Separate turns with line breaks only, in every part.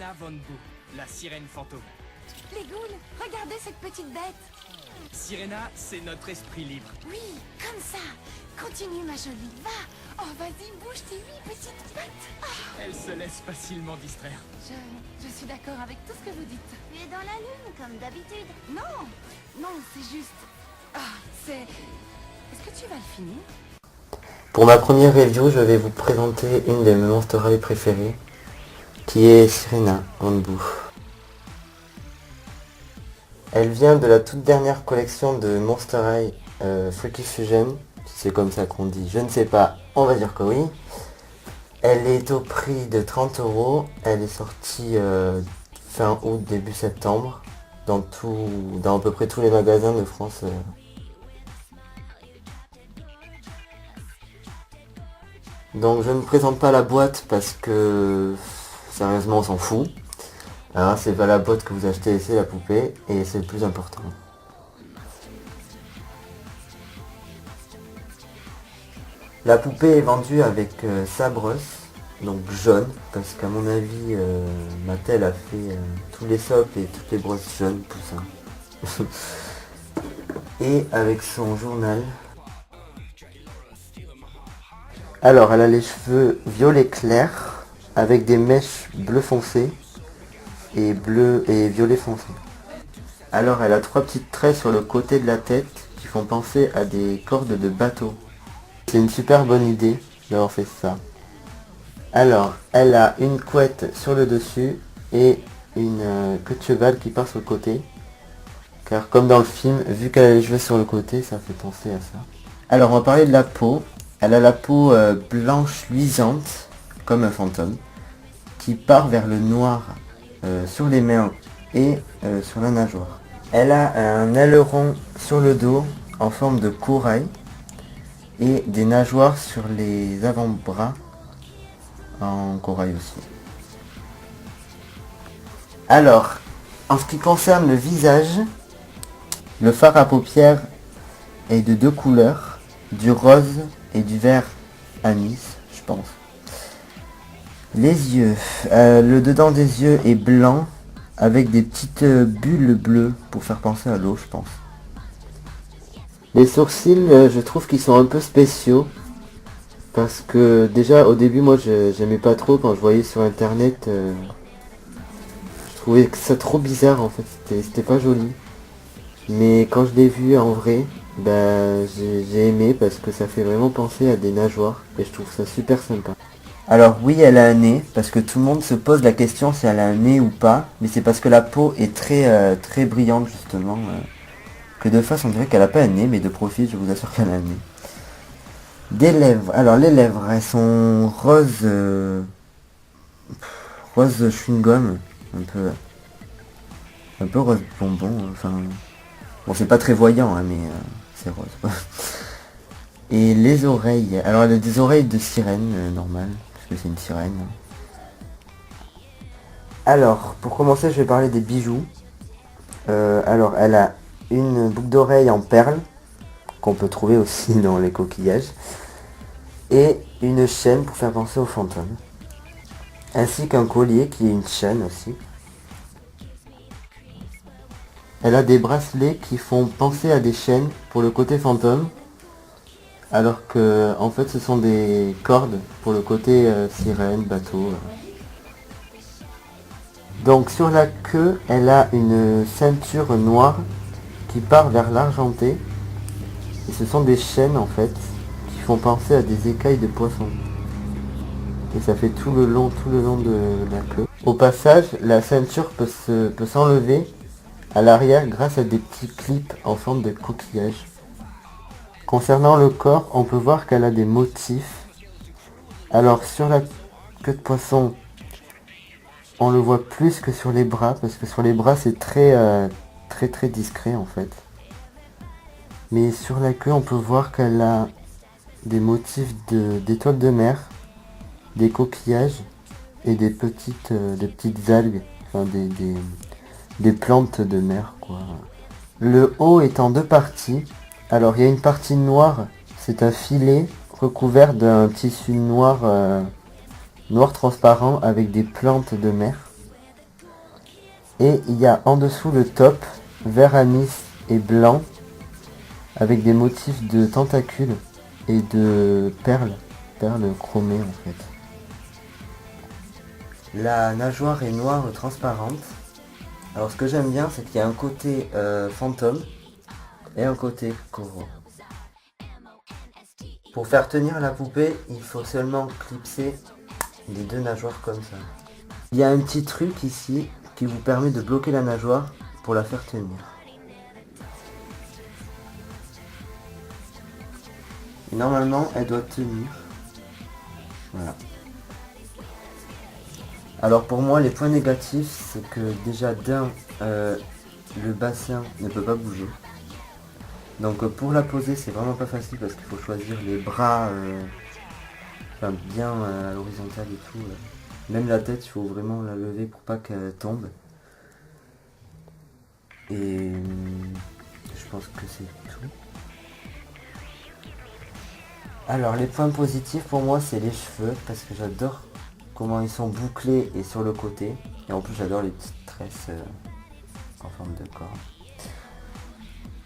Sirena Von Boo, la sirène fantôme.
Les ghouls, regardez cette petite bête.
Sirena, c'est notre esprit libre.
Oui, comme ça. Continue, ma jolie. Va. Oh, vas-y, bouge tes 8 petites pattes. Ah,
Elle se laisse facilement distraire.
je suis d'accord avec tout ce que vous dites.
Tu es dans la lune, comme d'habitude.
Non, non, c'est juste... Ah, c'est... Est-ce que tu vas le finir?
Pour ma première review, je vais vous présenter une de mes Monster High préférées, qui est Sirena Von Boo. Elle vient de la toute dernière collection de Monster High Freaky Fusion, si c'est comme ça qu'on dit, je ne sais pas, on va dire que oui. Elle est au prix de 30 €, elle est sortie fin août, début septembre, dans à peu près tous les magasins de France. Donc je ne présente pas la boîte parce que sérieusement on s'en fout. Hein, c'est pas la boîte que vous achetez, c'est la poupée et c'est le plus important. La poupée est vendue avec sa brosse, donc jaune, parce qu'à mon avis Mattel a fait tous les socles et toutes les brosses jaunes, tout ça. Et avec son journal. Alors elle a les cheveux violet clair avec des mèches bleu foncé et bleu et violet foncé. Alors elle a 3 petites traits sur le côté de la tête qui font penser à des cordes de bateau. C'est une super bonne idée d'avoir fait ça. Alors elle a une couette sur le dessus et une queue de cheval qui part sur le côté. Car comme dans le film, vu qu'elle a les cheveux sur le côté, ça fait penser à ça. Alors on va parler de la peau. Elle a la peau blanche luisante, comme un fantôme, qui part vers le noir sur les mains et sur la nageoire. Elle a un aileron sur le dos en forme de corail et des nageoires sur les avant-bras en corail aussi. Alors, en ce qui concerne le visage, le fard à paupières est de 2 couleurs, du rose et du vert anis, je pense. Les yeux, le dedans des yeux est blanc avec des petites bulles bleues pour faire penser à l'eau, je pense. Les sourcils, je trouve qu'ils sont un peu spéciaux parce que déjà au début moi j'aimais pas trop quand je voyais sur internet, je trouvais ça trop bizarre en fait, c'était pas joli. Mais quand je l'ai vu en vrai, bah, j'ai aimé parce que ça fait vraiment penser à des nageoires et je trouve ça super sympa. Alors oui, elle a un nez, parce que tout le monde se pose la question si elle a un nez ou pas, mais c'est parce que la peau est très brillante justement, que de face on dirait qu'elle a pas un nez, mais de profil je vous assure qu'elle a un nez. Des lèvres, alors les lèvres elles sont rose, rose chewing-gum, un peu rose bonbon, enfin... Bon, c'est pas très voyant, hein, mais c'est rose. Et les oreilles. Alors, elle a des oreilles de sirène, normales, parce que c'est une sirène. Alors, pour commencer, je vais parler des bijoux. Alors, elle a une boucle d'oreille en perles, qu'on peut trouver aussi dans les coquillages. Et une chaîne pour faire penser aux fantômes. Ainsi qu'un collier qui est une chaîne aussi. Elle a des bracelets qui font penser à des chaînes pour le côté fantôme, alors que en fait ce sont des cordes pour le côté sirène, bateau. Donc sur la queue, elle a une ceinture noire qui part vers l'argenté, et ce sont des chaînes en fait qui font penser à des écailles de poisson. Et ça fait tout le long de la queue. Au passage, la ceinture peut s'enlever à l'arrière grâce à des petits clips en forme de coquillage. Concernant le corps, on peut voir qu'elle a des motifs. Alors sur la queue de poisson, on le voit plus que sur les bras, parce que sur les bras c'est très discret en fait. Mais sur la queue, on peut voir qu'elle a des motifs d'étoiles de mer, des coquillages et des petites algues, enfin des plantes de mer quoi. Le haut est en 2 parties. Alors il y a une partie noire, c'est un filet recouvert d'un tissu noir transparent avec des plantes de mer. Et il y a en dessous le top, vert anis et blanc, avec des motifs de tentacules et de perles chromées en fait. La nageoire est noire transparente. Alors ce que j'aime bien, c'est qu'il y a un côté fantôme et un côté coraux. Pour faire tenir la poupée, il faut seulement clipser les deux nageoires comme ça. Il y a un petit truc ici qui vous permet de bloquer la nageoire pour la faire tenir. Normalement, elle doit tenir. Voilà. Alors pour moi, les points négatifs, c'est que déjà d'un, le bassin ne peut pas bouger. Donc pour la poser, c'est vraiment pas facile parce qu'il faut choisir les bras bien à l'horizontale et tout. Même la tête, il faut vraiment la lever pour pas qu'elle tombe. Et je pense que c'est tout. Alors les points positifs pour moi, c'est les cheveux parce que j'adore comment ils sont bouclés et sur le côté. Et en plus, j'adore les petites tresses en forme de corps.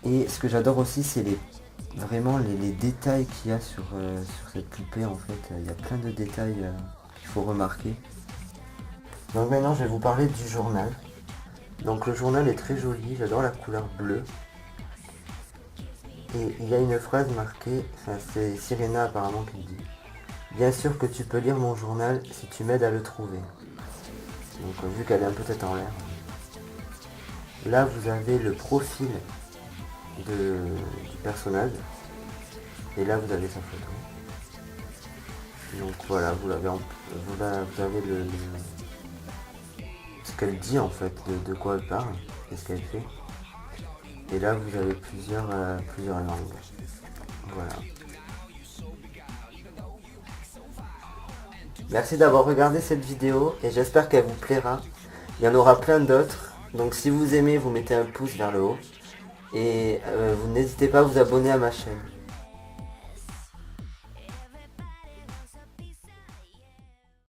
Et ce que j'adore aussi, c'est vraiment les détails qu'il y a sur cette poupée. En fait, il y a plein de détails qu'il faut remarquer. Donc maintenant, je vais vous parler du journal. Donc le journal est très joli, j'adore la couleur bleue. Et il y a une phrase marquée, c'est Sirena apparemment qui le dit. Bien sûr que tu peux lire mon journal si tu m'aides à le trouver. Donc vu qu'elle est un peu tête en l'air. Là, vous avez le profil du personnage. Et là, vous avez sa photo. Donc voilà, vous avez ce qu'elle dit en fait, de quoi elle parle, et ce qu'elle fait. Et là, vous avez plusieurs langues. Voilà. Merci d'avoir regardé cette vidéo et j'espère qu'elle vous plaira. Il y en aura plein d'autres. Donc si vous aimez, vous mettez un pouce vers le haut. Et vous n'hésitez pas à vous abonner à ma chaîne.